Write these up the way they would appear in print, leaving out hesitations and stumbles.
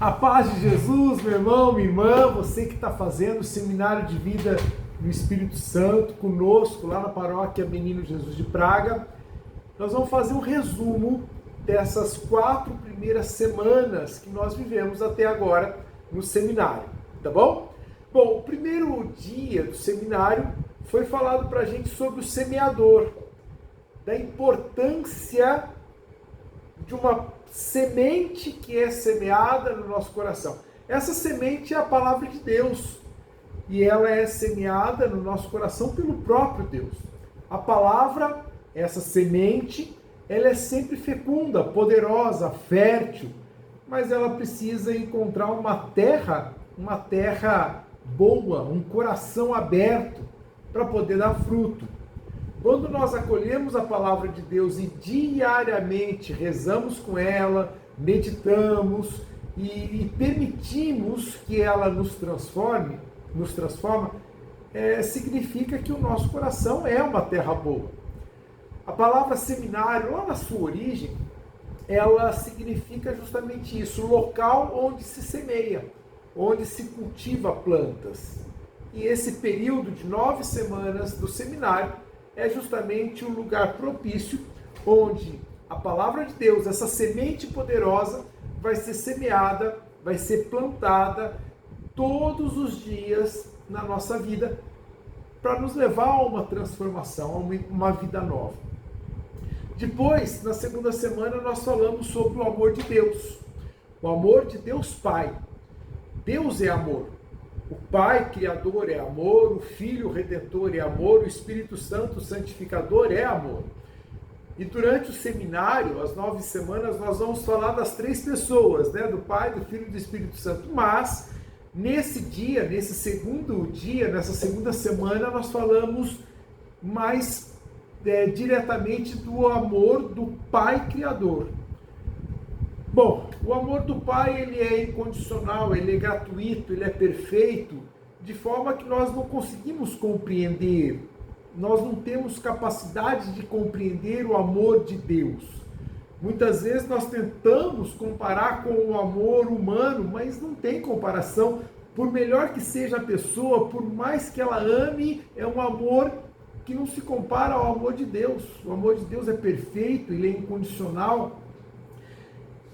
A paz de Jesus, meu irmão, minha irmã, você que está fazendo o seminário de vida no Espírito Santo conosco lá na paróquia Menino Jesus de Praga, nós vamos fazer um resumo dessas 4 primeiras semanas que nós vivemos até agora no seminário, tá bom? Bom, o primeiro dia do seminário foi falado para a gente sobre o semeador, da importância de uma semente que é semeada no nosso coração. Essa semente é a palavra de Deus e ela é semeada no nosso coração pelo próprio Deus. A palavra, essa semente, ela é sempre fecunda, poderosa, fértil, mas ela precisa encontrar uma terra boa, um coração aberto para poder dar fruto. Quando nós acolhemos a palavra de Deus e diariamente rezamos com ela, meditamos e permitimos que ela nos transforma, significa que o nosso coração é uma terra boa. A palavra seminário, lá na sua origem, ela significa justamente isso, local onde se semeia, onde se cultiva plantas. E esse período de 9 semanas do seminário é justamente um lugar propício onde a palavra de Deus, essa semente poderosa, vai ser semeada, vai ser plantada todos os dias na nossa vida para nos levar a uma transformação, a uma vida nova. Depois, na segunda semana, nós falamos sobre o amor de Deus. O amor de Deus Pai. Deus é amor. O Pai Criador é amor, o Filho Redentor é amor, o Espírito Santo Santificador é amor. E durante o seminário, as 9 semanas, nós vamos falar das 3 pessoas, né? Do Pai, do Filho e do Espírito Santo. Mas, nesse dia, nesse segundo dia, nessa segunda semana, nós falamos mais diretamente do amor do Pai Criador. Bom, o amor do Pai, ele é incondicional, ele é gratuito, ele é perfeito, de forma que nós não conseguimos compreender, nós não temos capacidade de compreender o amor de Deus. Muitas vezes nós tentamos comparar com o amor humano, mas não tem comparação. Por melhor que seja a pessoa, por mais que ela ame, é um amor que não se compara ao amor de Deus. O amor de Deus é perfeito, ele é incondicional.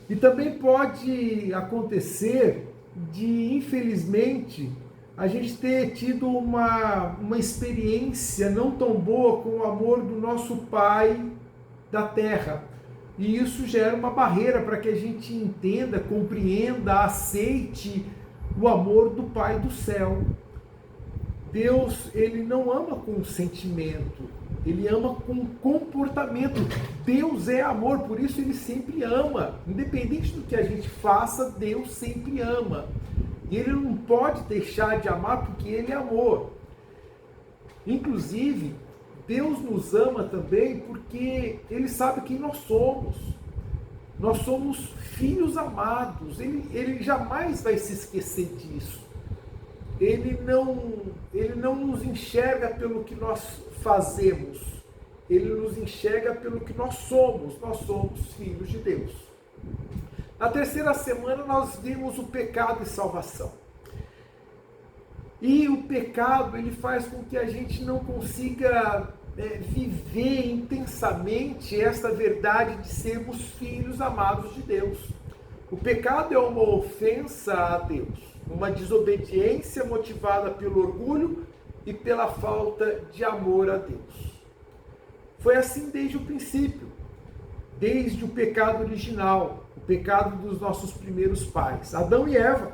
E também pode acontecer de, infelizmente, a gente ter tido uma experiência não tão boa com o amor do nosso Pai da Terra. E isso gera uma barreira para que a gente entenda, compreenda, aceite o amor do Pai do céu. Deus, ele não ama com sentimento, ele ama com comportamento. Deus é amor, por isso ele sempre ama. Independente do que a gente faça, Deus sempre ama. E ele não pode deixar de amar porque ele é amor. Inclusive, Deus nos ama também porque ele sabe quem nós somos. Nós somos filhos amados. Ele jamais vai se esquecer disso. Ele não nos enxerga pelo que nós fazemos, ele nos enxerga pelo que nós somos filhos de Deus. Na terceira semana nós vimos o pecado e salvação. E o pecado, ele faz com que a gente não consiga viver intensamente esta verdade de sermos filhos amados de Deus. O pecado é uma ofensa a Deus, uma desobediência motivada pelo orgulho e pela falta de amor a Deus. Foi assim desde o princípio, desde o pecado original, o pecado dos nossos primeiros pais, Adão e Eva,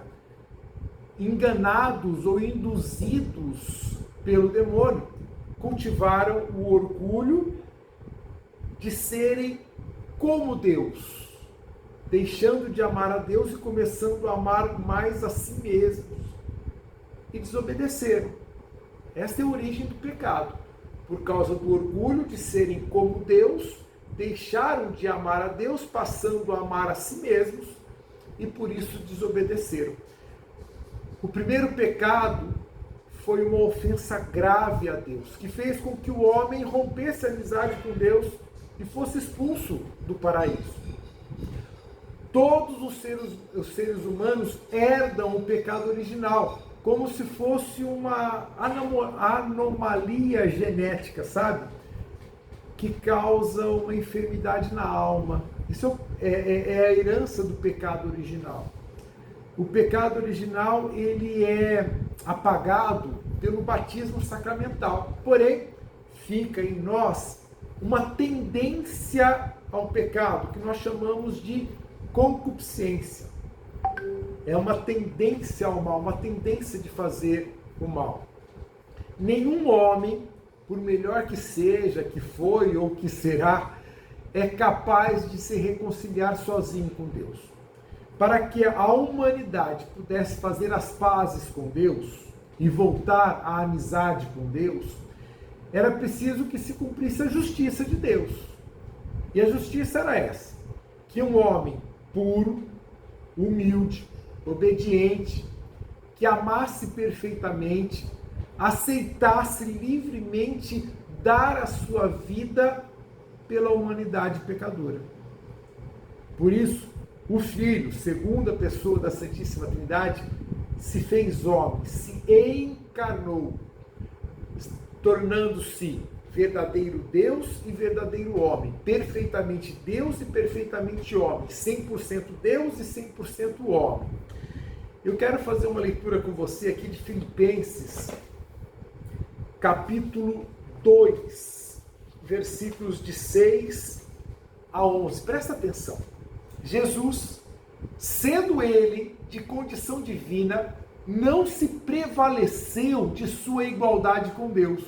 enganados ou induzidos pelo demônio, cultivaram o orgulho de serem como Deus, deixando de amar a Deus e começando a amar mais a si mesmos. E desobedeceram. Esta é a origem do pecado. Por causa do orgulho de serem como Deus, deixaram de amar a Deus, passando a amar a si mesmos, e por isso desobedeceram. O primeiro pecado foi uma ofensa grave a Deus, que fez com que o homem rompesse a amizade com Deus e fosse expulso do paraíso. Todos os seres humanos herdam o pecado original, como se fosse uma anomalia genética, sabe? Que causa uma enfermidade na alma. Isso é a herança do pecado original. O pecado original, ele é apagado pelo batismo sacramental. Porém, fica em nós uma tendência ao pecado, que nós chamamos de concupiscência. É uma tendência ao mal, uma tendência de fazer o mal. Nenhum homem, por melhor que seja, que foi ou que será, é capaz de se reconciliar sozinho com Deus. Para que a humanidade pudesse fazer as pazes com Deus e voltar à amizade com Deus, era preciso que se cumprisse a justiça de Deus. E a justiça era essa: que um homem puro, humilde, obediente, que amasse perfeitamente, aceitasse livremente dar a sua vida pela humanidade pecadora. Por isso, o Filho, segunda pessoa da Santíssima Trindade, se fez homem, se encarnou, tornando-se verdadeiro Deus e verdadeiro homem, perfeitamente Deus e perfeitamente homem, 100% Deus e 100% homem. Eu quero fazer uma leitura com você aqui de Filipenses, capítulo 2, versículos de 6 a 11. Presta atenção. Jesus, sendo ele de condição divina, não se prevaleceu de sua igualdade com Deus,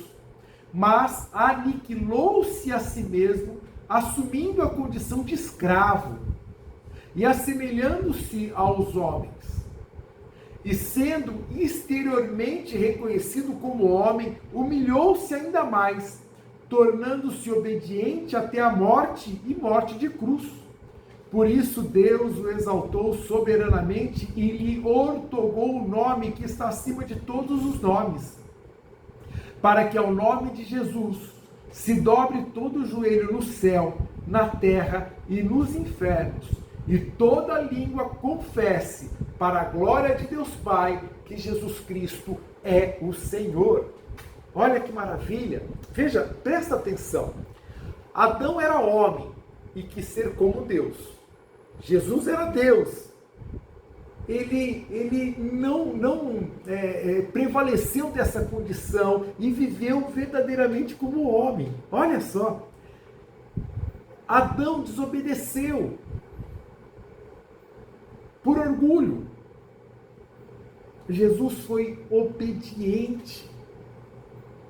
mas aniquilou-se a si mesmo, assumindo a condição de escravo e assemelhando-se aos homens. E sendo exteriormente reconhecido como homem, humilhou-se ainda mais, tornando-se obediente até a morte e morte de cruz. Por isso Deus o exaltou soberanamente e lhe outorgou o nome que está acima de todos os nomes, para que ao nome de Jesus se dobre todo o joelho no céu, na terra e nos infernos, e toda língua confesse, para a glória de Deus Pai, que Jesus Cristo é o Senhor. Olha que maravilha! Veja, presta atenção. Adão era homem e quis ser como Deus. Jesus era Deus. Ele não prevaleceu dessa condição e viveu verdadeiramente como homem. Olha só. Adão desobedeceu por orgulho. Jesus foi obediente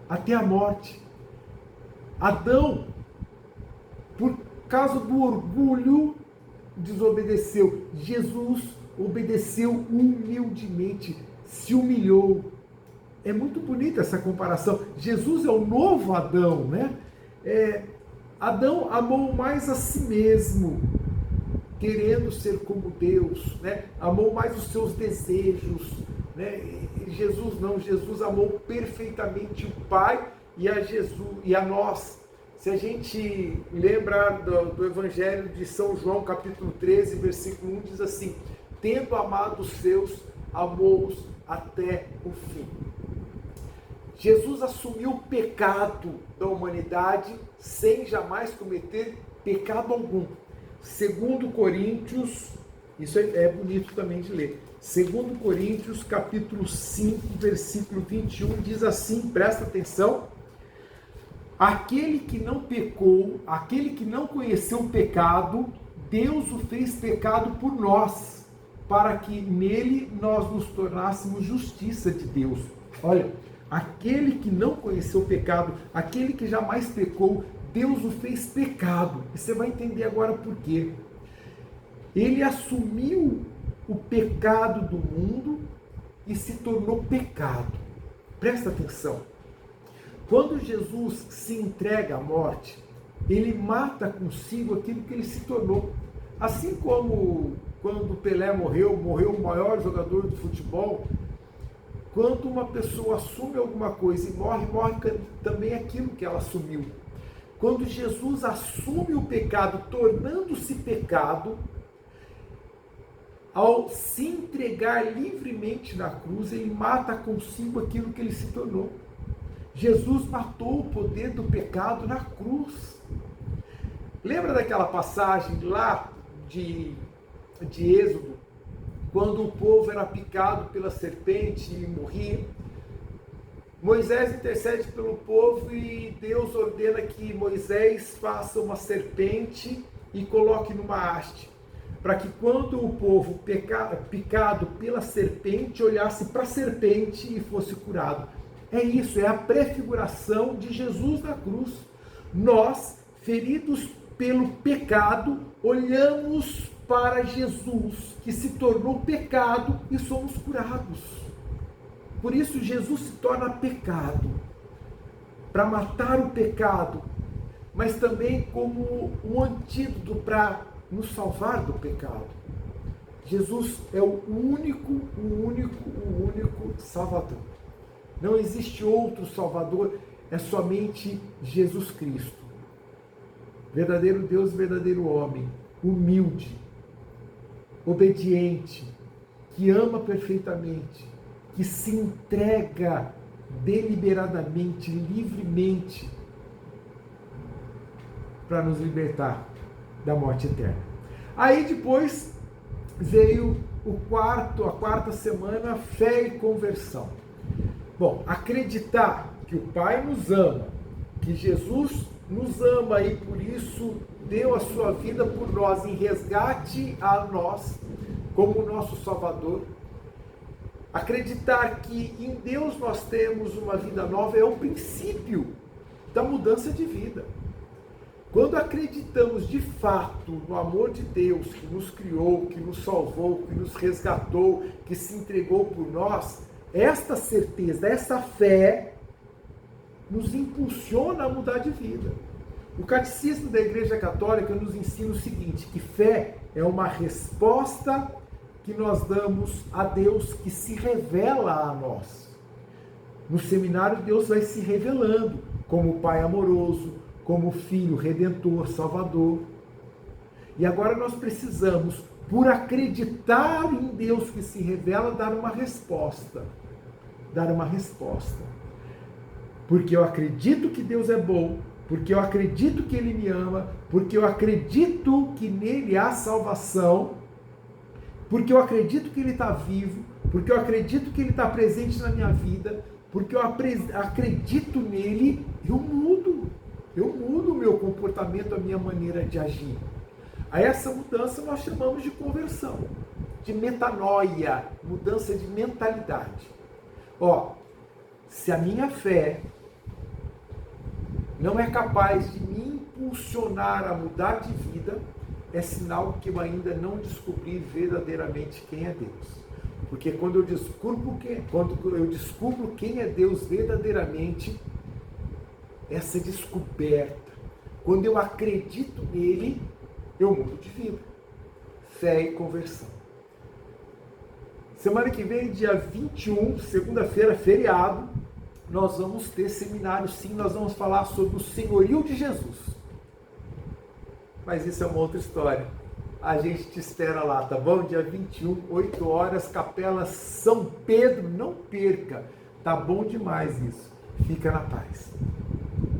até a morte. Adão, por causa do orgulho, desobedeceu. Jesus obedeceu humildemente, se humilhou. É muito bonita essa comparação. Jesus é o novo Adão, né? Adão amou mais a si mesmo, querendo ser como Deus, né? Amou mais os seus desejos, né? Jesus não, Jesus amou perfeitamente o Pai e a nós. Se a gente lembrar do Evangelho de São João, capítulo 13, versículo 1, diz assim: tendo amado os seus, amou-os até o fim. Jesus assumiu o pecado da humanidade sem jamais cometer pecado algum. Segundo Coríntios, isso é bonito também de ler. Segundo Coríntios, capítulo 5, versículo 21, diz assim, presta atenção: aquele que não pecou, aquele que não conheceu o pecado, Deus o fez pecado por nós, para que nele nós nos tornássemos justiça de Deus. Olha, aquele que não conheceu o pecado, aquele que jamais pecou, Deus o fez pecado. E você vai entender agora por quê. Ele assumiu o pecado do mundo e se tornou pecado. Presta atenção. Quando Jesus se entrega à morte, ele mata consigo aquilo que ele se tornou. Assim como quando Pelé morreu o maior jogador de futebol, quando uma pessoa assume alguma coisa e morre também aquilo que ela assumiu. Quando Jesus assume o pecado, tornando-se pecado, ao se entregar livremente na cruz, ele mata consigo aquilo que ele se tornou. Jesus matou o poder do pecado na cruz. Lembra daquela passagem lá de Êxodo, quando o povo era picado pela serpente e morria? Moisés intercede pelo povo e Deus ordena que Moisés faça uma serpente e coloque numa haste, para que quando o povo picado pela serpente olhasse para a serpente e fosse curado. É isso, é a prefiguração de Jesus na cruz. Nós, feridos pelo pecado, olhamos para Jesus, que se tornou pecado, e somos curados. Por isso Jesus se torna pecado, para matar o pecado, mas também como um antídoto para nos salvar do pecado. Jesus é o único Salvador. Não existe outro Salvador, é somente Jesus Cristo. Verdadeiro Deus, verdadeiro homem, humilde, obediente, que ama perfeitamente, que se entrega deliberadamente, livremente, para nos libertar da morte eterna. Aí depois veio a quarta semana, fé e conversão. Bom, acreditar que o Pai nos ama, que Jesus nos ama e por isso deu a sua vida por nós em resgate a nós como nosso Salvador. Acreditar que em Deus nós temos uma vida nova é o princípio da mudança de vida. Quando acreditamos de fato no amor de Deus que nos criou, que nos salvou, que nos resgatou, que se entregou por nós, esta certeza, essa fé nos impulsiona a mudar de vida. O Catecismo da Igreja Católica nos ensina o seguinte, que fé é uma resposta que nós damos a Deus que se revela a nós. No seminário, Deus vai se revelando como Pai amoroso, como Filho redentor, Salvador. E agora nós precisamos, por acreditar em Deus que se revela, dar uma resposta. Dar uma resposta. Porque eu acredito que Deus é bom, porque eu acredito que Ele me ama, porque eu acredito que nele há salvação, porque eu acredito que Ele está vivo, porque eu acredito que Ele está presente na minha vida, porque eu acredito nele, eu mudo o meu comportamento, a minha maneira de agir. A essa mudança nós chamamos de conversão, de metanoia, mudança de mentalidade. Se a minha fé não é capaz de me impulsionar a mudar de vida, é sinal que eu ainda não descobri verdadeiramente quem é Deus. Porque quando eu descubro quem é Deus verdadeiramente, essa descoberta, quando eu acredito nele, eu mudo de vida. Fé e conversão. Semana que vem, dia 21, segunda-feira, feriado, nós vamos ter seminário, sim, nós vamos falar sobre o senhorio de Jesus. Mas isso é uma outra história. A gente te espera lá, tá bom? Dia 21, 8 horas, Capela São Pedro, não perca. Tá bom demais isso. Fica na paz.